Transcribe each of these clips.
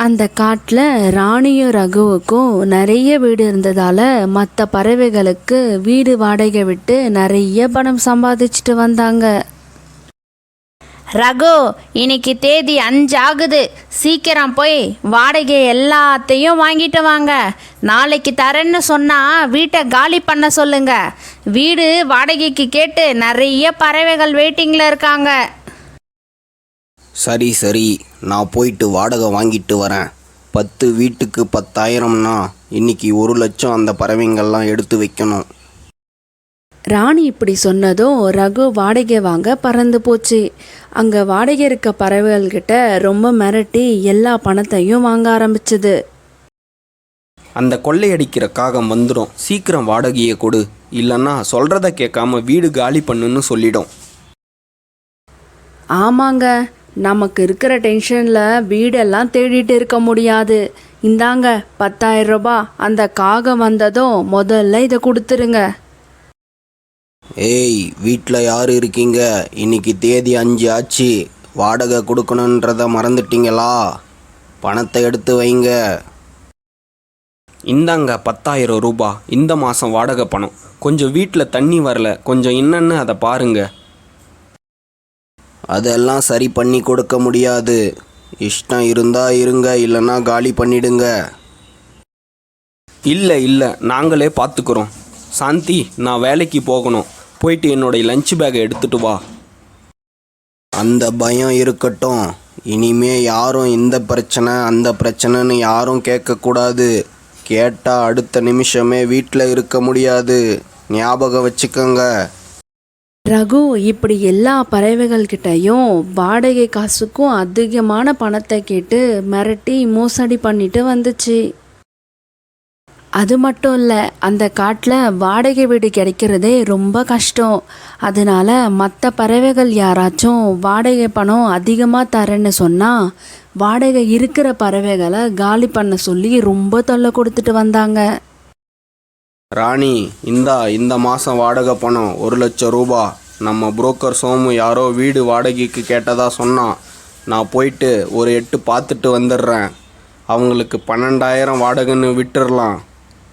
அந்த காட்டில் ராணியும் ரகுவுக்கும் நிறைய வீடு இருந்ததால் மற்ற பறவைகளுக்கு வீடு வாடகை விட்டு நிறைய பணம் சம்பாதிச்சுட்டு வந்தாங்க. ரகு, இன்னைக்கு தேதி 5 ஆகுது. சீக்கிரம் போய் வாடகை எல்லாத்தையும் வாங்கிட்டு வாங்க. நாளைக்கு தரேன்னு சொன்னால் வீட்டை காலி பண்ண சொல்லுங்க. வீடு வாடகைக்கு கேட்டு நிறைய பறவைகள் வெயிட்டிங்கில் இருக்காங்க. சரி சரி, நான் போயிட்டு வாடகை வாங்கிட்டு வரேன். 10 வீட்டுக்கு 10,000னா இன்னைக்கு 1,00,000 அந்த பறவைங்கள்லாம் எடுத்து வைக்கணும். ராணி இப்படி சொன்னதும் ரகு வாடகை வாங்க பறந்து போச்சு. அங்கே வாடகை இருக்க பறவைகள்கிட்ட ரொம்ப மிரட்டி எல்லா பணத்தையும் வாங்க ஆரம்பிச்சுது. அந்த கொள்ளையடிக்கிற காகம் வந்துடும், சீக்கிரம் வாடகையை கொடு, இல்லைன்னா சொல்கிறத கேட்காம வீடு காலி பண்ணுன்னு சொல்லிடும். ஆமாங்க, நமக்கு இருக்கிற டென்ஷனில் வீடெல்லாம் தேடிட்டு இருக்க முடியாது. இந்தாங்க 10,000 ரூபாய். அந்த காகம் வந்ததும் முதல்ல இதை கொடுத்துருங்க. ஏய், வீட்டில் யார் இருக்கீங்க? இன்னைக்கு தேதி 5 ஆச்சு. வாடகை கொடுக்கணுன்றத மறந்துட்டீங்களா? பணத்தை எடுத்து வைங்க. இந்தாங்க 10,000 ரூபாய். இந்த மாதம் வாடகை பணம். கொஞ்சம் வீட்டில் தண்ணி வரல, கொஞ்சம் என்னன்னு அதை பாருங்க. அதெல்லாம் சரி பண்ணி கொடுக்க முடியாது. இஷ்டம் இருந்தால் இருங்க, இல்லைன்னா காலி பண்ணிடுங்க. இல்லை, நாங்களே பார்த்துக்குறோம். சாந்தி, நான் வேலைக்கு போகணும். போயிட்டு என்னுடைய லஞ்ச் பேக்கை எடுத்துகிட்டு வா. அந்த பயம் இருக்கட்டும். இனிமே யாரும் இந்த பிரச்சனை அந்த பிரச்சனைன்னு யாரும் கேட்கக்கூடாது. கேட்டால் அடுத்த நிமிஷமே வீட்டில் இருக்க முடியாது. ஞாபகம் வச்சுக்கோங்க. ரகு இப்படி எல்லா பறவைகள்கிட்டையும் வாடகை காசுக்கும் அதிகமான பணத்தை கேட்டு மிரட்டி மோசடி பண்ணிட்டு வந்துச்சு. அது மட்டும் இல்லை, அந்த காட்டில் வாடகை வீடு கிடைக்கிறதே ரொம்ப கஷ்டம். அதனால் மற்ற பறவைகள் யாராச்சும் வாடகை பணம் அதிகமாக தரேன்னு சொன்னால் வாடகை இருக்கிற பறவைகளை காலி பண்ண சொல்லி ரொம்ப தொல்லை கொடுத்துட்டு வந்தாங்க. ராணி, இந்த மாதம் வாடகை பணம் 1,00,000 ரூபாய். நம்ம புரோக்கர் சோமு யாரோ வீடு வாடகைக்கு கேட்டதா சொன்னான். நான் போயிட்டு ஒரு 8 பார்த்துட்டு வந்துடுறேன். அவங்களுக்கு 12,000 வாடகைன்னு விட்டுடலாம்.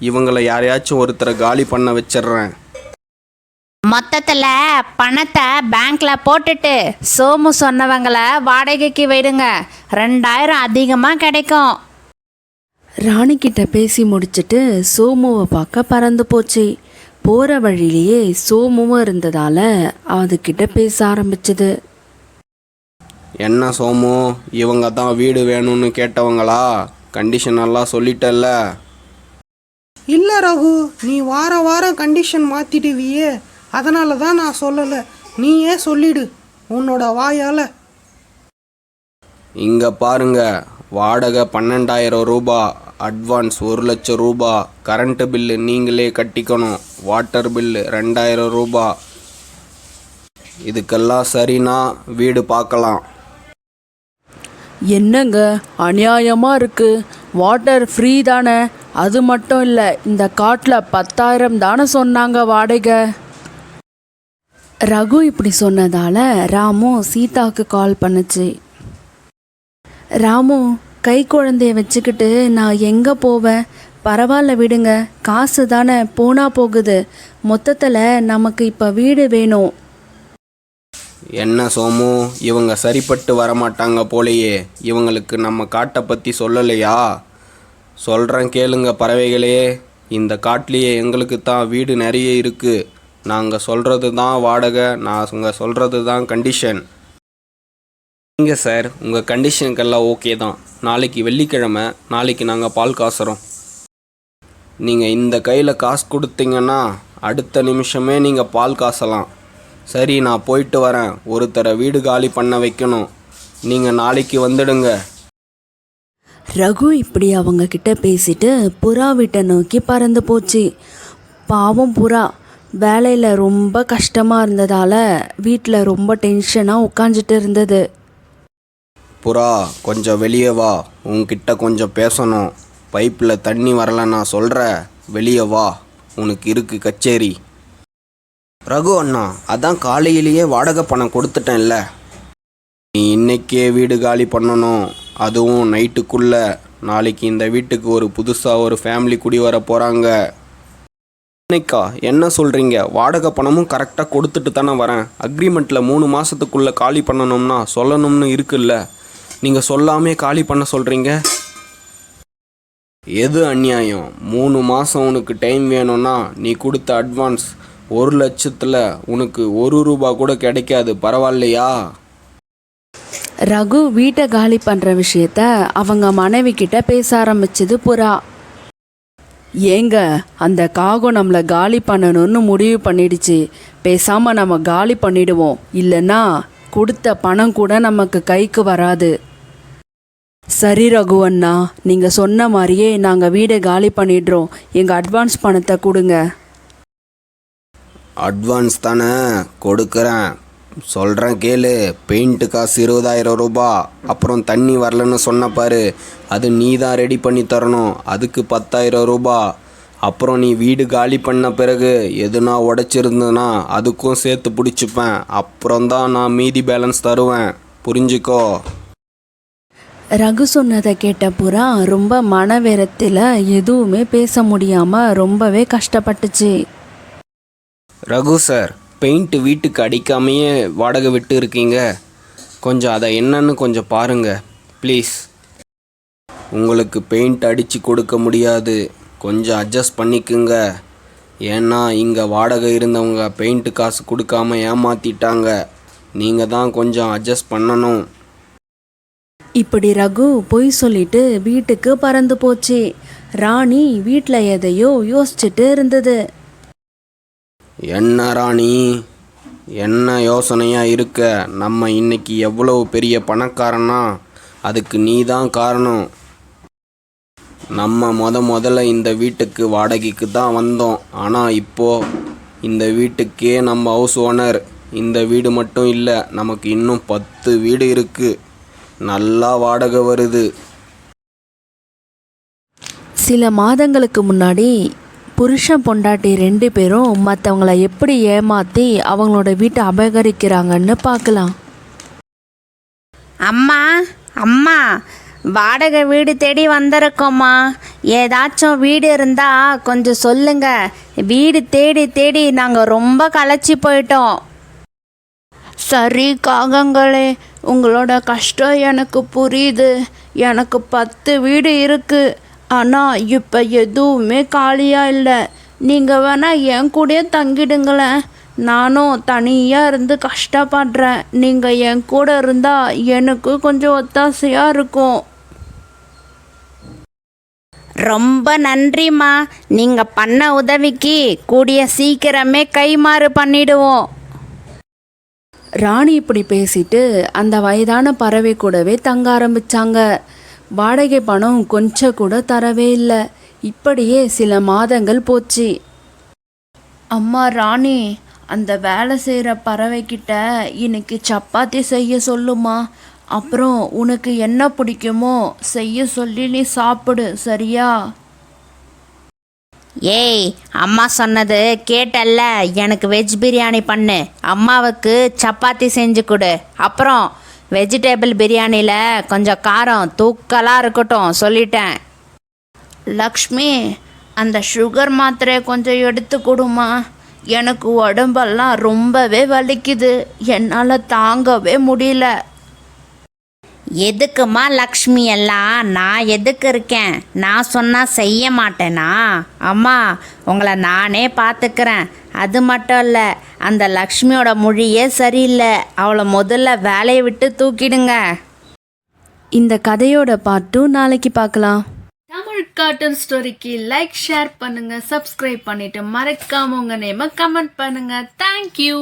இவங்களை யாரையாச்சும் ஒருத்தரை காலி பண்ண வச்சிடுறேன். மொத்தத்தில் பணத்தை பேங்க்கில் போட்டுட்டு சோமு சொன்னவங்களை வாடகைக்கு விடுங்க. 2,000 அதிகமாக கிடைக்கும். ராணிக்கிட்ட பேசி முடிச்சுட்டு சோமுவை பார்க்க பறந்து போச்சு. போகிற வழியிலேயே சோமுவும் இருந்ததால் அதுக்கிட்ட பேச ஆரம்பிச்சுது. என்ன சோமு, இவங்க தான் வீடு வேணும்னு கேட்டவங்களா? கண்டிஷன் எல்லாம் சொல்லிட்டல்ல? இல்லை ரகு, நீ வாரம் கண்டிஷன் மாற்றிடுவியே, அதனால தான் நான் சொல்லலை. நீயே சொல்லிடு உன்னோட வாயால். இங்கே பாருங்க, வாடகை 12,000 ரூபாய், அட்வான்ஸ் 1,00,000 ரூபாய், கரண்ட்டு பில்லு நீங்களே கட்டிக்கணும், வாட்டர் பில்லு 2,000 ரூபாய். இதுக்கெல்லாம் சரினா வீடு பார்க்கலாம். என்னங்க அநியாயமாக இருக்குது. வாட்டர் ஃப்ரீ தானே? அது மட்டும் இல்லை, இந்த காட்டில் 10,000 தானே சொன்னாங்க வாடகை. ரகு இப்படி சொன்னதால் ராமு சீதாவுக்கு கால் பண்ணுச்சு. ராமு, கை குழந்தைய வச்சுக்கிட்டு நான் எங்கே போவேன்? பரவாயில்ல விடுங்க, காசு தானே போனால் போகுது. மொத்தத்தில் நமக்கு இப்போ வீடு வேணும். என்ன சோமு, இவங்க சரிப்பட்டு வரமாட்டாங்க போலையே. இவங்களுக்கு நம்ம காட்டை பற்றி சொல்லலையா? சொல்கிறேன் கேளுங்க பறவைகளே. இந்த காட்டிலேயே எங்களுக்கு தான் வீடு நிறைய இருக்குது. நாங்கள் சொல்கிறது தான் வாடகை, நாங்கள் சொல்கிறது தான் கண்டிஷன். நீங்கள் சார், உங்கள் கண்டிஷனுக்கெல்லாம் ஓகே தான். நாளைக்கு வெள்ளிக்கிழமை, நாளைக்கு நாங்கள் பால் காசுறோம். நீங்கள் இந்த கையில் காசு கொடுத்தீங்கன்னா அடுத்த நிமிஷமே நீங்கள் பால் காசலாம். சரி, நான் போயிட்டு வரேன். ஒருத்தரை வீடு காலி பண்ண வைக்கணும். நீங்கள் நாளைக்கு வந்துடுங்க. ரகு இப்படி அவங்க கிட்ட பேசிட்டு புறா வீட்டை நோக்கி பறந்து போச்சு. பாவம் புறா வேலையில் ரொம்ப கஷ்டமாக இருந்ததால் வீட்டில் ரொம்ப டென்ஷனாக உட்காந்துட்டு இருந்தது. புறா, கொஞ்சம் வெளியே வா, உன்கிட்ட கொஞ்சம் பேசணும். பைப்பில் தண்ணி வரல, நான் சொல்கிறேன், வெளியே வா, உனக்கு இருக்கு கச்சேரி. ரகு அண்ணா, அதான் காலையிலேயே வாடகை பணம் கொடுத்துட்டேன்ல. நீ இன்னைக்கே வீடு காலி பண்ணணும். அதுவும் நைட்டுக்குள்ள. நாளைக்கு இந்த வீட்டுக்கு ஒரு புதுசாக ஒரு ஃபேமிலி குடி வர போகிறாங்க. அன்னைக்கா என்ன சொல்கிறீங்க? வாடகை பணமும் கரெக்டாக கொடுத்துட்டு தானே வரேன். அக்ரிமெண்ட்டில் 3 மாதத்துக்குள்ளே காலி பண்ணணும்னா சொல்லணும்னு இருக்குல்ல. நீங்கள் சொல்லாமே காலி பண்ண சொல்கிறீங்க. எது அநியாயம்? 3 மாதம் உனக்கு டைம் வேணும்னா நீ கொடுத்த அட்வான்ஸ் 1 லட்சத்தில் உனக்கு 1 ரூபா கூட கிடைக்காது. பரவாயில்லையா? ரகு வீட்டை காலி பண்ணுற விஷயத்த அவங்க மனைவி கிட்ட பேச ஆரம்பிச்சது புறா. ஏங்க, அந்த காகம் நம்மளை காலி பண்ணணும்னு முடிவு பண்ணிடுச்சு. பேசாமல் நம்ம காலி பண்ணிடுவோம். இல்லைன்னா கொடுத்த பணம் கூட நமக்கு கைக்கு வராது. சரி ரகு அண்ணா, நீங்கள் சொன்ன மாதிரியே நாங்கள் வீடை காலி பண்ணிடுறோம். எங்கள் அட்வான்ஸ் பணத்தை கொடுங்க. அட்வான்ஸ் தானே கொடுக்குறேன், சொல்கிறேன் கேளு. பெயிண்ட்டு காசு 20,000 ரூபா. அப்புறம் தண்ணி வரலன்னு சொன்ன பாரு, அது நீ தான் ரெடி பண்ணி தரணும். அதுக்கு 10,000 ரூபா. அப்புறம் நீ வீடு காலி பண்ண பிறகு எதுனா உடைச்சிருந்ததுன்னா அதுக்கும் சேர்த்து பிடிச்சிப்பேன். அப்புறம்தான் நான் மீதி பேலன்ஸ் தருவேன். புரிஞ்சுக்கோ. ரகு சொன்னதை கேட்ட புறா ரொம்ப மனவேரத்தில் எதுவுமே பேச முடியாமல் ரொம்பவே கஷ்டப்பட்டுச்சு. ரகு சார், பெயிண்ட்டு வீட்டுக்கு அடிக்காமையே வாடகை விட்டு இருக்கீங்க. கொஞ்சம் அதை என்னன்னு கொஞ்சம் பாருங்கள் ப்ளீஸ். உங்களுக்கு பெயிண்ட் அடித்து கொடுக்க முடியாது. கொஞ்சம் அட்ஜஸ்ட் பண்ணிக்குங்க. ஏன்னா இங்கே வாடகை இருந்தவங்க பெயிண்ட்டு காசு கொடுக்காம ஏமாற்றிட்டாங்க. நீங்கள் தான் கொஞ்சம் அட்ஜஸ்ட் பண்ணணும். இப்படி ரகு பொய் சொல்லிட்டு வீட்டுக்கு பறந்து போச்சு. ராணி வீட்டில் எதையோ யோசிச்சுட்டு இருந்தது. என்ன ராணி, என்ன யோசனையாக இருக்க? நம்ம இன்னைக்கு எவ்வளவு பெரிய பணக்காரனா? அதுக்கு நீ தான் காரணம். நம்ம முதல்ல இந்த வீட்டுக்கு வாடகைக்கு தான் வந்தோம். ஆனால் இப்போது இந்த வீட்டுக்கே நம்ம ஹவுஸ் ஓனர். இந்த வீடு மட்டும் இல்லை, நமக்கு இன்னும் 10 வீடு இருக்குது. நல்லா வாடகை வருது. சில மாதங்களுக்கு முன்னாடி புருஷன் பொண்டாட்டி 2 பேரும் மற்றவங்களை எப்படி ஏமாற்றி அவங்களோட வீட்டை அபகரிக்கிறாங்கன்னு பார்க்கலாம். அம்மா அம்மா, வாடகை வீடு தேடி வந்திருக்கோம்மா. ஏதாச்சும் வீடு இருந்தால் கொஞ்சம் சொல்லுங்க. வீடு தேடி தேடி நாங்கள் ரொம்ப களைச்சி போயிட்டோம். சரி காகங்களே, உங்களோட கஷ்டம் எனக்கு புரியுது. எனக்கு 10 வீடு இருக்குது. ஆனால் இப்போ எதுவுமே காலியாக இல்லை. நீங்கள் வேணால் என் கூடயே தங்கிடுங்களேன். நானும் தனியாக இருந்து கஷ்டப்படுறேன். நீங்கள் என் கூட இருந்தால் எனக்கு கொஞ்சம் ஒத்தாசையாக இருக்கும். ரொம்ப நன்றிம்மா. நீங்கள் பண்ண உதவிக்கு கூடிய சீக்கிரமே கைமாறு பண்ணிடுவோம். ராணி இப்படி பேசிட்டு அந்த வயதான பறவை கூடவே தங்க ஆரம்பிச்சாங்க. வாடகை பணம் கொஞ்சம் கூட தரவே இல்லை. இப்படியே சில மாதங்கள் போச்சு. அம்மா ராணி, அந்த வேலை செய்கிற பறவைக்கிட்ட இன்னைக்கு சப்பாத்தி செய்ய சொல்லுமா. அப்புறம் உனக்கு என்ன பிடிக்குமோ செய்ய சொல்லி நீ சாப்பிடு, சரியா? ஏய், அம்மா சொன்னது கேட்டல்ல. எனக்கு வெஜ் பிரியாணி பண்ணு. அம்மாவுக்கு சப்பாத்தி செஞ்சு கொடு. அப்புறம் வெஜிடபிள் பிரியாணியில் கொஞ்சம் காரம் தூக்கலாக இருக்கட்டும், சொல்லிட்டேன். லக்ஷ்மி, அந்த சுகர் மாத்திரையை கொஞ்சம் எடுத்து கொடுமா. எனக்கு உடம்பெல்லாம் ரொம்பவே வலிக்குது. என்னால் தாங்கவே முடியல. எதுக்குமா லக்ஷ்மி எல்லாம்? நான் எதுக்கு இருக்கேன்? நான் சொன்னால் செய்ய மாட்டேனா? அம்மா, உங்களை நானே பார்த்துக்கிறேன். அது மட்டும் இல்லை, அந்த லக்ஷ்மியோட மொழியே சரியில்லை. அவளை முதல்ல வேலையை விட்டு தூக்கிடுங்க. இந்த கதையோட பார்ட் 2 நாளைக்கு பார்க்கலாம். தமிழ் கார்ட்டூன் ஸ்டோரிக்கு லைக், ஷேர் பண்ணுங்க, சப்ஸ்கிரைப் பண்ணிட்டு மறக்காம உங்க நேம கமெண்ட் பண்ணுங்க. தேங்க்யூ.